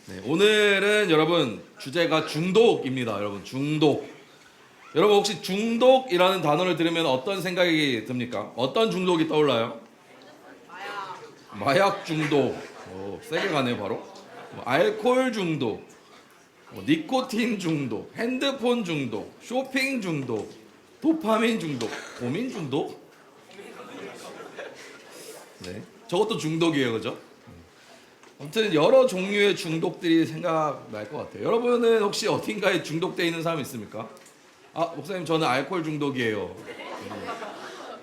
네, 오늘은 여러분 주제가 중독입니다. 여러분 중독. 여러분 혹시 중독이라는 단어를 들으면 어떤 생각이 듭니까? 어떤 중독이 떠올라요? 마약 중독. 오, 세게 가네요 바로. 알코올 중독, 니코틴 중독, 핸드폰 중독, 쇼핑 중독, 도파민 중독, 고민 중독. 네, 저것도 중독이에요, 그죠? 아무튼 여러 종류의 중독들이 생각날 것 같아요. 여러분은 혹시 어딘가에 중독되어 있는 사람 있습니까? 아, 목사님 저는 알코올 중독이에요.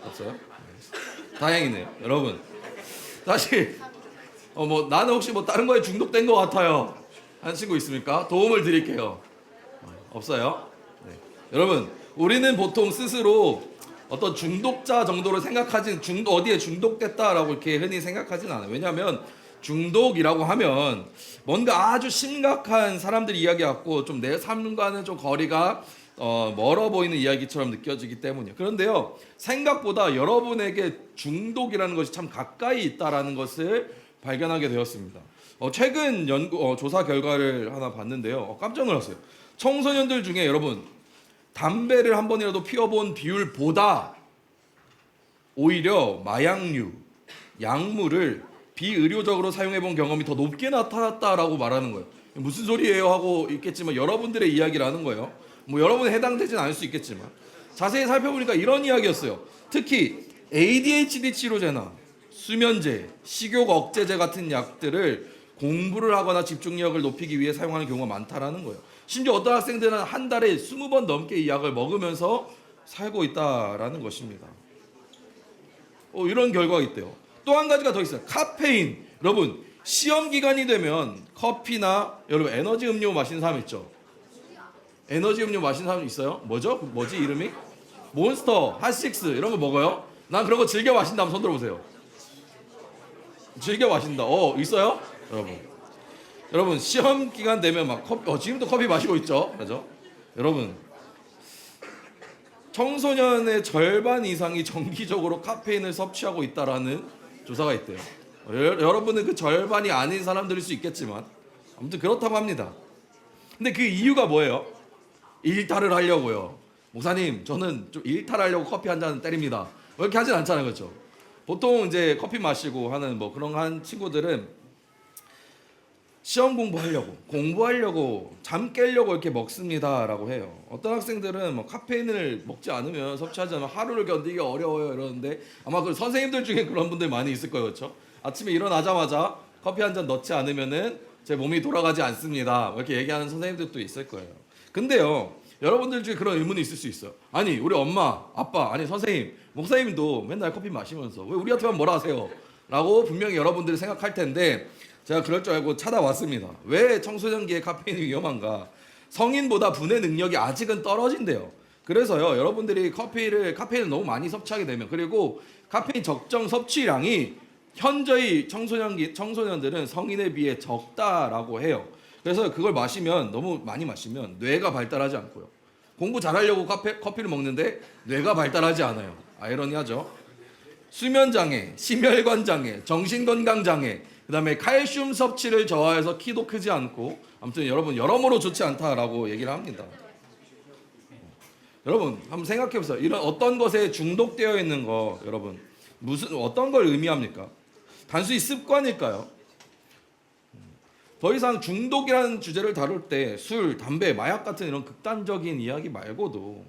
없어요? 네. 다행이네요. 여러분 사실 뭐 나는 혹시 뭐 다른 거에 중독된 것 같아요 하는 친구 있습니까? 도움을 드릴게요. 없어요? 네. 여러분 우리는 보통 스스로 어떤 중독자 정도로 생각하진 어디에 중독됐다라고 이렇게 흔히 생각하진 않아요. 왜냐하면 중독이라고 하면 뭔가 아주 심각한 사람들 이야기 같고 좀 내 삶과는 좀 거리가 멀어 보이는 이야기처럼 느껴지기 때문이에요. 그런데요, 생각보다 여러분에게 중독이라는 것이 참 가까이 있다라는 것을 발견하게 되었습니다. 최근 조사 결과를 하나 봤는데요. 깜짝 놀랐어요. 청소년들 중에 여러분 담배를 한 번이라도 피워본 비율보다 오히려 마약류, 약물을 비의료적으로 사용해본 경험이 더 높게 나타났다라고 말하는 거예요. 무슨 소리예요 하고 있겠지만 여러분들의 이야기라는 거예요. 뭐 여러분에 해당되진 않을 수 있겠지만 자세히 살펴보니까 이런 이야기였어요. 특히 ADHD 치료제나 수면제, 식욕 억제제 같은 약들을 공부를 하거나 집중력을 높이기 위해 사용하는 경우가 많다라는 거예요. 심지어 어떤 학생들은 한 달에 20번 넘게 이 약을 먹으면서 살고 있다라는 것입니다. 이런 결과가 있대요. 또 한 가지가 더 있어요. 카페인. 여러분 시험 기간이 되면 커피나 여러분 에너지 음료 마시는 사람 있죠? 에너지 음료 마시는 사람 있어요? 뭐지 이름이? 몬스터, 핫식스 이런 거 먹어요? 난 그런 거 즐겨 마신다 한번 손 들어보세요. 즐겨 마신다. 있어요? 여러분 시험 기간 되면 막 지금도 커피 마시고 있죠? 그죠? 여러분 청소년의 절반 이상이 정기적으로 카페인을 섭취하고 있다라는 조사가 있대요. 여러분은 그 절반이 아닌 사람들일 수 있겠지만 아무튼 그렇다고 합니다. 근데 그 이유가 뭐예요? 일탈을 하려고요. 목사님 저는 좀 일탈하려고 커피 한 잔 때립니다. 이렇게 하진 않잖아요, 그렇죠? 보통 이제 커피 마시고 하는 뭐 그런 한 친구들은 시험 공부하려고 잠 깨려고 이렇게 먹습니다라고 해요. 어떤 학생들은 뭐 카페인을 먹지 않으면 섭취하지 않으면 하루를 견디기 어려워요 이러는데 아마 그 선생님들 중에 그런 분들 많이 있을 거예요, 그렇죠? 아침에 일어나자마자 커피 한 잔 넣지 않으면은 제 몸이 돌아가지 않습니다. 뭐 이렇게 얘기하는 선생님들도 있을 거예요. 근데요, 여러분들 중에 그런 의문이 있을 수 있어요. 아니 우리 엄마, 아빠, 아니 선생님, 목사님도 맨날 커피 마시면서 왜 우리한테만 뭐라 하세요? 라고 분명히 여러분들이 생각할 텐데 제가 그럴 줄 알고 찾아왔습니다. 왜 청소년기에 카페인이 위험한가? 성인보다 분해 능력이 아직은 떨어진대요. 그래서요, 여러분들이 카페인을 너무 많이 섭취하게 되면, 그리고 카페인 적정 섭취량이 현저히 청소년들은 성인에 비해 적다라고 해요. 그래서 그걸 너무 많이 마시면 뇌가 발달하지 않고요. 공부 잘하려고 커피를 먹는데 뇌가 발달하지 않아요. 아이러니하죠. 수면장애, 심혈관장애, 정신건강장애, 그 다음에 칼슘 섭취를 저하해서 키도 크지 않고 아무튼 여러분 여러모로 좋지 않다라고 얘기를 합니다. 여러분 한번 생각해 보세요. 이런 어떤 것에 중독되어 있는 거 여러분 어떤 걸 의미합니까? 단순히 습관일까요? 더 이상 중독이라는 주제를 다룰 때 술, 담배, 마약 같은 이런 극단적인 이야기 말고도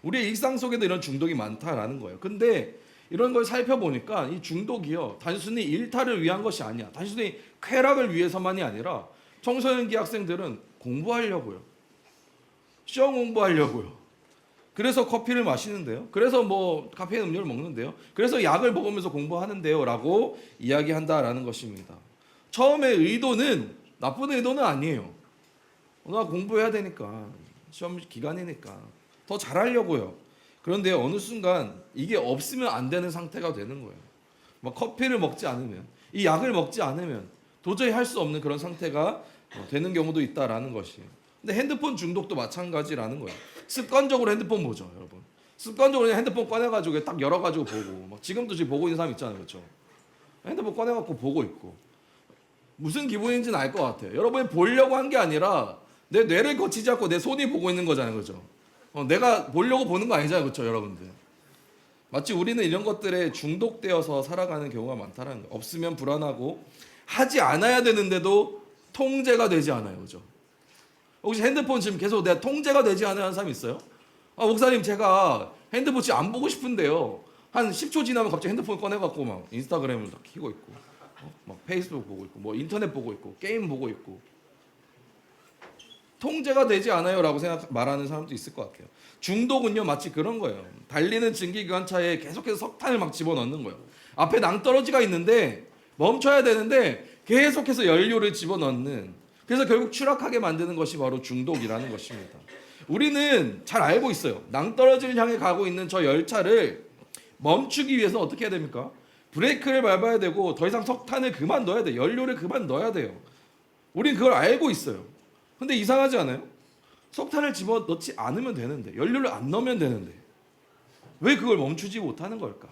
우리의 일상 속에도 이런 중독이 많다라는 거예요. 근데 이런 걸 살펴보니까 이 중독이요 단순히 일탈을 위한 것이 아니야. 단순히 쾌락을 위해서만이 아니라 청소년기 학생들은 공부하려고요. 시험 공부하려고요. 그래서 커피를 마시는데요. 그래서 뭐 카페인 음료를 먹는데요. 그래서 약을 먹으면서 공부하는데요. 라고 이야기한다라는 것입니다. 처음에 나쁜 의도는 아니에요. 나 공부해야 되니까. 시험 기간이니까. 더 잘하려고요. 그런데 어느 순간 이게 없으면 안 되는 상태가 되는 거예요. 막 커피를 먹지 않으면, 이 약을 먹지 않으면 도저히 할 수 없는 그런 상태가 되는 경우도 있다라는 것이에요. 근데 핸드폰 중독도 마찬가지라는 거예요. 습관적으로 핸드폰 보죠, 여러분. 습관적으로 그냥 핸드폰 꺼내가지고 딱 열어가지고 보고, 막 지금도 지금 보고 있는 사람 있잖아요, 그렇죠? 핸드폰 꺼내갖고 보고 있고. 무슨 기분인지는 알 것 같아요. 여러분이 보려고 한 게 아니라 내 뇌를 거치지 않고 내 손이 보고 있는 거잖아요. 그죠? 내가 보려고 보는 거 아니잖아요. 그렇죠, 여러분들? 마치 우리는 이런 것들에 중독되어서 살아가는 경우가 많다는 거예요. 없으면 불안하고 하지 않아야 되는데도 통제가 되지 않아요. 그죠? 혹시 핸드폰 지금 계속 내가 통제가 되지 않아야 하는 사람 있어요? 목사님 제가 핸드폰 지금 안 보고 싶은데요. 한 10초 지나면 갑자기 핸드폰 꺼내갖고 막 인스타그램을 다 켜고 있고 막 페이스북 보고 있고 뭐 인터넷 보고 있고 게임 보고 있고 통제가 되지 않아요 라고 말하는 사람도 있을 것 같아요. 중독은요 마치 그런 거예요. 달리는 증기기관차에 계속해서 석탄을 막 집어넣는 거예요. 앞에 낭떠러지가 있는데 멈춰야 되는데 계속해서 연료를 집어넣는, 그래서 결국 추락하게 만드는 것이 바로 중독이라는 것입니다. 우리는 잘 알고 있어요. 낭떠러지를 향해 가고 있는 저 열차를 멈추기 위해서 어떻게 해야 됩니까? 브레이크를 밟아야 되고 더 이상 석탄을 그만 넣어야 돼요. 연료를 그만 넣어야 돼요. 우린 그걸 알고 있어요. 근데 이상하지 않아요? 석탄을 집어넣지 않으면 되는데, 연료를 안 넣으면 되는데 왜 그걸 멈추지 못하는 걸까?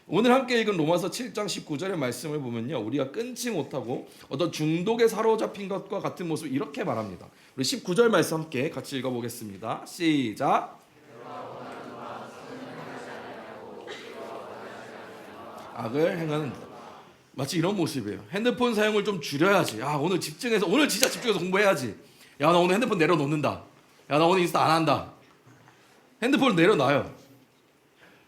오늘 함께 읽은 로마서 7장 19절의 말씀을 보면요, 우리가 끊지 못하고 어떤 중독에 사로잡힌 것과 같은 모습을 이렇게 말합니다. 우리 19절 말씀 함께 같이 읽어보겠습니다. 시작. 악을 행하는 자. 마치 이런 모습이에요. 핸드폰 사용을 좀 줄여야지. 오늘 집중해서, 오늘 진짜 집중해서 공부해야지. 나 오늘 핸드폰 내려놓는다. 나 오늘 인스타 안 한다. 핸드폰을 내려놔요.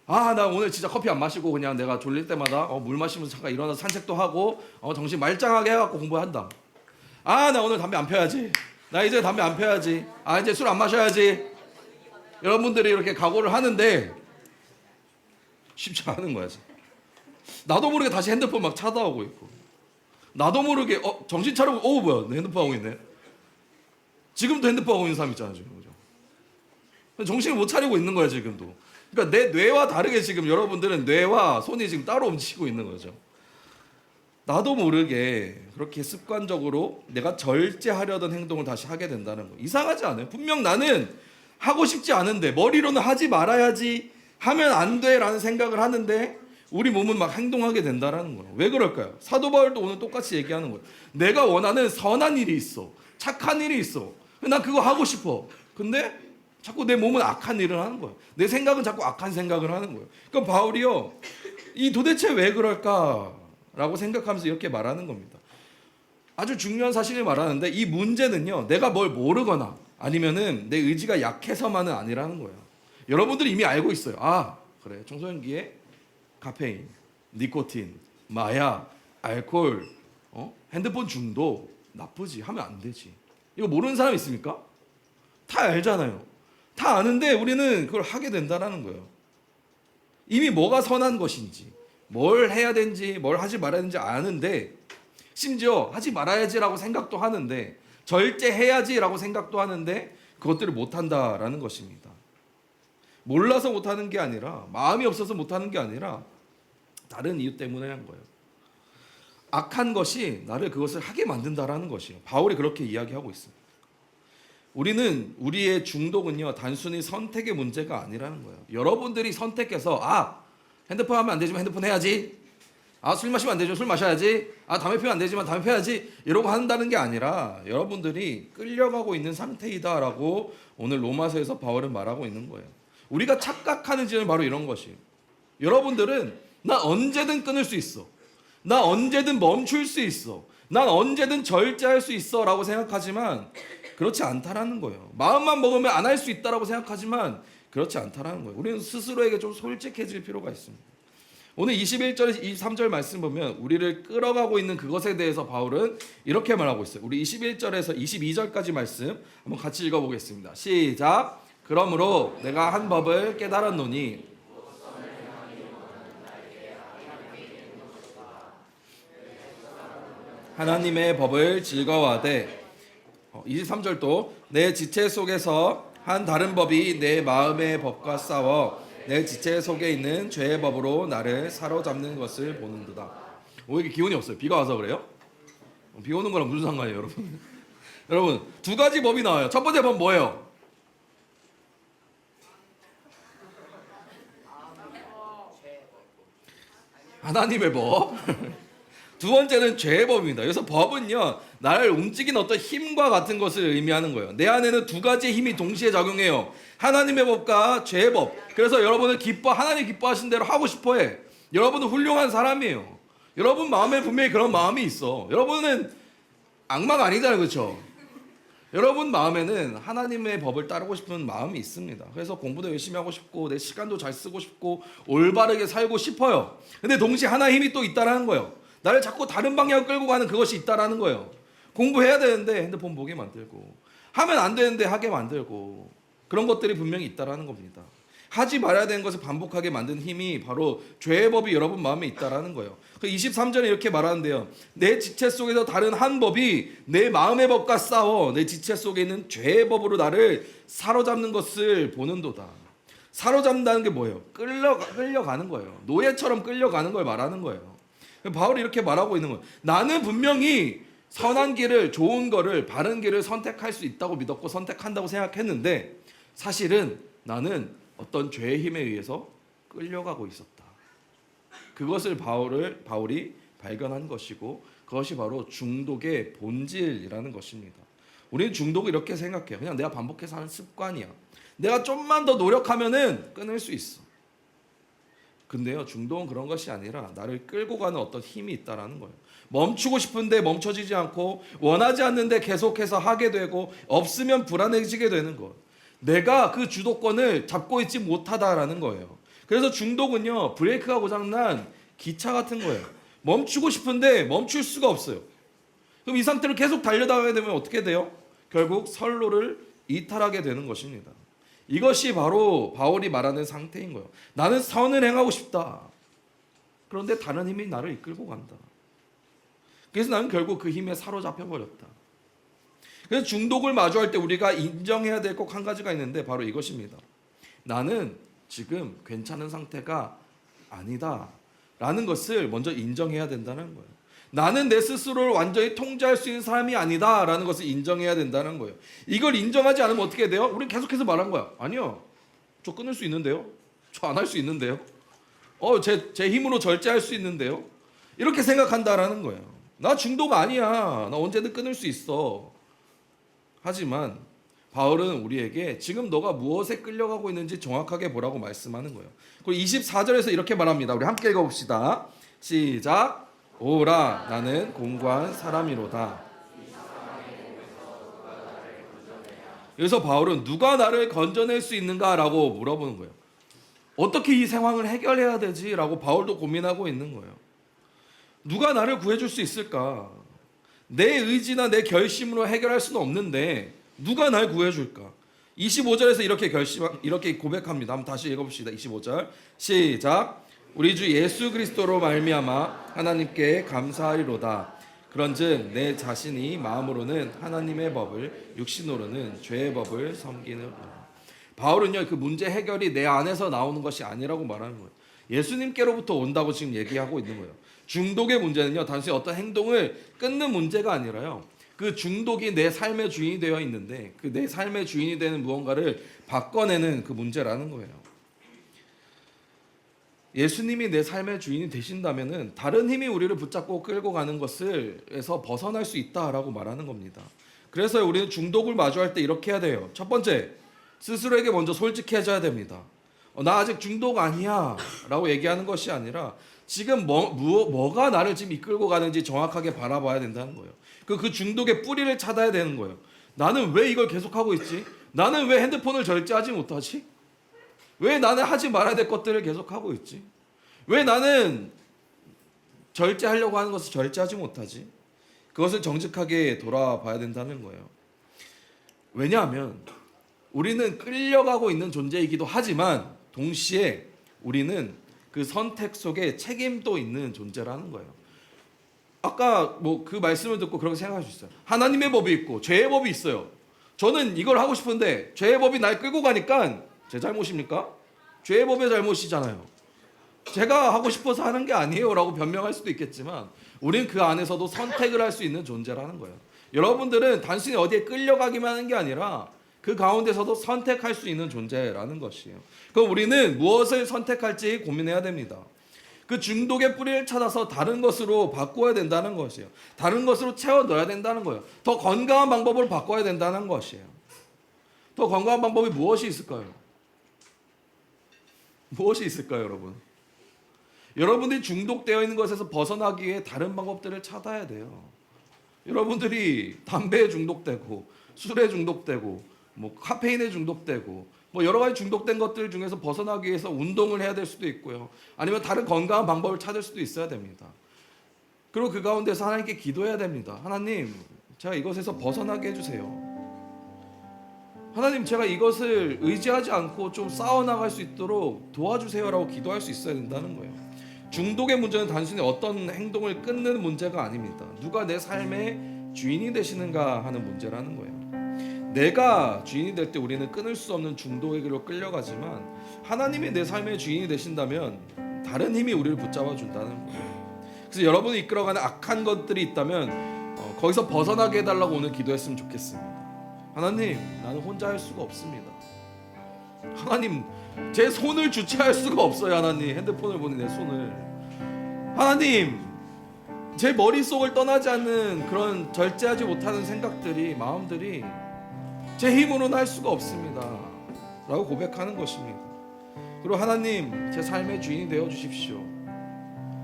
나 오늘 진짜 커피 안 마시고 그냥 내가 졸릴 때마다 물 마시면서 잠깐 일어나서 산책도 하고 정신 말짱하게 해갖고 공부한다. 나 오늘 담배 안 펴야지. 나 이제 담배 안 펴야지. 이제 술 안 마셔야지. 여러분들이 이렇게 각오를 하는데 쉽지 않은 거야. 나도 모르게 다시 핸드폰 막 찾아오고 있고, 나도 모르게 정신 차리고 뭐야 내 핸드폰 하고 있네. 지금도 핸드폰 하고 있는 사람 있잖아 지금. 그죠? 정신을 못 차리고 있는 거야 지금도. 그러니까 내 뇌와 다르게 지금 여러분들은 뇌와 손이 지금 따로 움직이고 있는 거죠. 나도 모르게 그렇게 습관적으로 내가 절제하려던 행동을 다시 하게 된다는 거. 이상하지 않아요? 분명 나는 하고 싶지 않은데, 머리로는 하지 말아야지, 하면 안 돼라는 생각을 하는데 우리 몸은 막 행동하게 된다라는 거예요. 왜 그럴까요? 사도 바울도 오늘 똑같이 얘기하는 거예요. 내가 원하는 선한 일이 있어, 착한 일이 있어, 난 그거 하고 싶어. 근데 자꾸 내 몸은 악한 일을 하는 거예요. 내 생각은 자꾸 악한 생각을 하는 거예요. 그럼 바울이요, 이 도대체 왜 그럴까라고 생각하면서 이렇게 말하는 겁니다. 아주 중요한 사실을 말하는데, 이 문제는요, 내가 뭘 모르거나 아니면은 내 의지가 약해서만은 아니라는 거예요. 여러분들이 이미 알고 있어요. 그래, 청소년기에 카페인, 니코틴, 마약, 알코올, 핸드폰 중독 나쁘지, 하면 안 되지. 이거 모르는 사람 있습니까? 다 알잖아요. 다 아는데 우리는 그걸 하게 된다는 거예요. 이미 뭐가 선한 것인지, 뭘 해야 되는지, 뭘 하지 말아야 되는지 아는데, 심지어 하지 말아야지라고 생각도 하는데, 절제해야지라고 생각도 하는데 그것들을 못한다라는 것입니다. 몰라서 못하는 게 아니라, 마음이 없어서 못하는 게 아니라 다른 이유 때문에 한 거예요. 악한 것이 나를 그것을 하게 만든다라는 것이에요. 바울이 그렇게 이야기하고 있습니다. 우리는, 우리의 중독은요, 단순히 선택의 문제가 아니라는 거예요. 여러분들이 선택해서 핸드폰 하면 안 되지만 핸드폰 해야지, 술 마시면 안 되지만 술 마셔야지, 담배 피우면 안 되지만 담배 피워야지, 이러고 한다는 게 아니라 여러분들이 끌려가고 있는 상태이다라고 오늘 로마서에서 바울은 말하고 있는 거예요. 우리가 착각하는 지점이 바로 이런 것이에요. 여러분들은 나 언제든 끊을 수 있어, 나 언제든 멈출 수 있어, 난 언제든 절제할 수 있어 라고 생각하지만 그렇지 않다라는 거예요. 마음만 먹으면 안 할 수 있다라고 생각하지만 그렇지 않다라는 거예요. 우리는 스스로에게 좀 솔직해질 필요가 있습니다. 오늘 21절, 23절 말씀 보면 우리를 끌어가고 있는 그것에 대해서 바울은 이렇게 말하고 있어요. 우리 21절에서 22절까지 말씀 한번 같이 읽어보겠습니다. 시작. 그러므로 내가 한 법을 깨달았노니 하나님의 법을 즐거워하되, 23절도 내 지체 속에서 한 다른 법이 내 마음의 법과 싸워 내 지체 속에 있는 죄의 법으로 나를 사로잡는 것을 보는도다. 이게 기운이 없어요. 비가 와서 그래요? 비 오는 거랑 무슨 상관이에요, 여러분? 여러분, 두 가지 법이 나와요. 첫 번째 법 뭐예요? 하나님의 법. 두 번째는 죄의 법입니다. 그래서 법은요, 나를 움직이는 어떤 힘과 같은 것을 의미하는 거예요. 내 안에는 두 가지의 힘이 동시에 작용해요. 하나님의 법과 죄의 법. 그래서 여러분은 하나님 기뻐하신 대로 하고 싶어해. 여러분은 훌륭한 사람이에요. 여러분 마음에 분명히 그런 마음이 있어. 여러분은 악마가 아니잖아요, 그렇죠? 여러분 마음에는 하나님의 법을 따르고 싶은 마음이 있습니다. 그래서 공부도 열심히 하고 싶고 내 시간도 잘 쓰고 싶고 올바르게 살고 싶어요. 근데 동시에 하나의 힘이 또 있다라는 거예요. 나를 자꾸 다른 방향으로 끌고 가는 그것이 있다라는 거예요. 공부해야 되는데 핸드폰 보게 만들고, 하면 안 되는데 하게 만들고, 그런 것들이 분명히 있다라는 겁니다. 하지 말아야 되는 것을 반복하게 만든 힘이 바로 죄의 법이 여러분 마음에 있다라는 거예요. 23절에 이렇게 말하는데요. 내 지체 속에서 다른 한 법이 내 마음의 법과 싸워 내 지체 속에 있는 죄의 법으로 나를 사로잡는 것을 보는도다. 사로잡는다는 게 뭐예요? 끌려가는 거예요. 노예처럼 끌려가는 걸 말하는 거예요. 바울이 이렇게 말하고 있는 거예요. 나는 분명히 선한 길을, 좋은 거를, 바른 길을 선택할 수 있다고 믿었고 선택한다고 생각했는데 사실은 나는 어떤 죄의 힘에 의해서 끌려가고 있었다. 그것을 바울이 발견한 것이고 그것이 바로 중독의 본질이라는 것입니다. 우리는 중독을 이렇게 생각해요. 그냥 내가 반복해서 하는 습관이야. 내가 좀만 더 노력하면은 끊을 수 있어. 근데요, 중독은 그런 것이 아니라 나를 끌고 가는 어떤 힘이 있다라는 거예요. 멈추고 싶은데 멈춰지지 않고 원하지 않는데 계속해서 하게 되고 없으면 불안해지게 되는 것. 내가 그 주도권을 잡고 있지 못하다라는 거예요. 그래서 중독은요, 브레이크가 고장난 기차 같은 거예요. 멈추고 싶은데 멈출 수가 없어요. 그럼 이 상태로 계속 달려다가게 되면 어떻게 돼요? 결국 선로를 이탈하게 되는 것입니다. 이것이 바로 바울이 말하는 상태인 거예요. 나는 선을 행하고 싶다. 그런데 다른 힘이 나를 이끌고 간다. 그래서 나는 결국 그 힘에 사로잡혀 버렸다. 그래서 중독을 마주할 때 우리가 인정해야 될 꼭 한 가지가 있는데 바로 이것입니다. 나는 지금 괜찮은 상태가 아니다 라는 것을 먼저 인정해야 된다는 거예요. 나는 내 스스로를 완전히 통제할 수 있는 사람이 아니다 라는 것을 인정해야 된다는 거예요. 이걸 인정하지 않으면 어떻게 돼요? 우리 계속해서 말한 거야. 아니요, 저 끊을 수 있는데요, 저 안 할 수 있는데요, 제 힘으로 절제할 수 있는데요, 이렇게 생각한다라는 거예요. 나 중독 아니야, 나 언제든 끊을 수 있어. 하지만 바울은 우리에게 지금 너가 무엇에 끌려가고 있는지 정확하게 보라고 말씀하는 거예요. 그리고 24절에서 이렇게 말합니다. 우리 함께 읽어봅시다. 시작. 오라, 나는 공고한 사람이로다. 여기서 바울은 누가 나를 건져낼 수 있는가라고 물어보는 거예요. 어떻게 이 상황을 해결해야 되지? 라고 바울도 고민하고 있는 거예요. 누가 나를 구해줄 수 있을까? 내 의지나 내 결심으로 해결할 수는 없는데 누가 날 구해줄까? 25절에서 이렇게 고백합니다. 한번 다시 읽어봅시다. 25절 시작. 우리 주 예수 그리스도로 말미암아 하나님께 감사하리로다. 그런즉 내 자신이 마음으로는 하나님의 법을, 육신으로는 죄의 법을 섬기느라. 바울은요, 그 문제 해결이 내 안에서 나오는 것이 아니라고 말하는 거예요. 예수님께로부터 온다고 지금 얘기하고 있는 거예요. 중독의 문제는요, 단순히 어떤 행동을 끊는 문제가 아니라요, 그 중독이 내 삶의 주인이 되어 있는데 그 내 삶의 주인이 되는 무언가를 바꿔내는 그 문제라는 거예요. 예수님이 내 삶의 주인이 되신다면은 다른 힘이 우리를 붙잡고 끌고 가는 것에서 벗어날 수 있다라고 말하는 겁니다. 그래서 우리는 중독을 마주할 때 이렇게 해야 돼요. 첫 번째, 스스로에게 먼저 솔직해져야 됩니다. 나 아직 중독 아니야 라고 얘기하는 것이 아니라 지금 뭐가 나를 지금 이끌고 가는지 정확하게 바라봐야 된다는 거예요. 그 중독의 뿌리를 찾아야 되는 거예요. 나는 왜 이걸 계속하고 있지? 나는 왜 핸드폰을 절제하지 못하지? 왜 나는 하지 말아야 될 것들을 계속하고 있지? 왜 나는 절제하려고 하는 것을 절제하지 못하지? 그것을 정직하게 돌아봐야 된다는 거예요. 왜냐하면 우리는 끌려가고 있는 존재이기도 하지만 동시에 우리는 그 선택 속에 책임도 있는 존재라는 거예요. 아까 그 말씀을 듣고 그렇게 생각할 수 있어요. 하나님의 법이 있고 죄의 법이 있어요. 저는 이걸 하고 싶은데 죄의 법이 날 끌고 가니까 제 잘못입니까? 죄의 법의 잘못이잖아요. 제가 하고 싶어서 하는 게 아니에요 라고 변명할 수도 있겠지만 우리는 그 안에서도 선택을 할 수 있는 존재라는 거예요. 여러분들은 단순히 어디에 끌려가기만 하는 게 아니라 그 가운데서도 선택할 수 있는 존재라는 것이에요. 그럼 우리는 무엇을 선택할지 고민해야 됩니다. 그 중독의 뿌리를 찾아서 다른 것으로 바꿔야 된다는 것이에요. 다른 것으로 채워 넣어야 된다는 거예요. 더 건강한 방법으로 바꿔야 된다는 것이에요. 더 건강한 방법이 무엇이 있을까요? 무엇이 있을까요, 여러분? 여러분들이 중독되어 있는 것에서 벗어나기 위해 다른 방법들을 찾아야 돼요. 여러분들이 담배에 중독되고 술에 중독되고 뭐 카페인에 중독되고 뭐 여러 가지 중독된 것들 중에서 벗어나기 위해서 운동을 해야 될 수도 있고요. 아니면 다른 건강한 방법을 찾을 수도 있어야 됩니다. 그리고 그 가운데서 하나님께 기도해야 됩니다. 하나님, 제가 이것에서 벗어나게 해주세요. 하나님, 제가 이것을 의지하지 않고 좀 싸워나갈 수 있도록 도와주세요라고 기도할 수 있어야 된다는 거예요. 중독의 문제는 단순히 어떤 행동을 끊는 문제가 아닙니다. 누가 내 삶의 주인이 되시는가 하는 문제라는 거예요. 내가 주인이 될 때 우리는 끊을 수 없는 중독에게로 끌려가지만 하나님이 내 삶의 주인이 되신다면 다른 힘이 우리를 붙잡아 준다는 거예요. 그래서 여러분이 이끌어가는 악한 것들이 있다면 거기서 벗어나게 해달라고 오늘 기도했으면 좋겠습니다. 하나님, 나는 혼자 할 수가 없습니다. 하나님, 제 손을 주체할 수가 없어요. 하나님, 핸드폰을 보는 내 손을. 하나님, 제 머릿속을 떠나지 않는 그런 절제하지 못하는 생각들이, 마음들이 제 힘으로는 할 수가 없습니다 라고 고백하는 것입니다. 그리고 하나님, 제 삶의 주인이 되어 주십시오.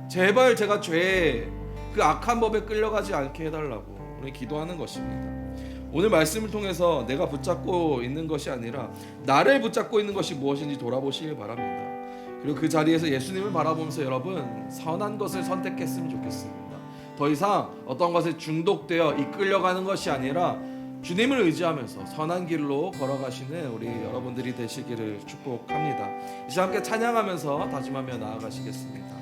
제발 제가 죄의 그 악한 법에 끌려가지 않게 해달라고 우리 기도하는 것입니다. 오늘 말씀을 통해서 내가 붙잡고 있는 것이 아니라 나를 붙잡고 있는 것이 무엇인지 돌아보시길 바랍니다. 그리고 그 자리에서 예수님을 바라보면서 여러분 선한 것을 선택했으면 좋겠습니다. 더 이상 어떤 것에 중독되어 이끌려가는 것이 아니라 주님을 의지하면서 선한 길로 걸어가시는 우리 여러분들이 되시기를 축복합니다. 이제 함께 찬양하면서 다짐하며 나아가시겠습니다.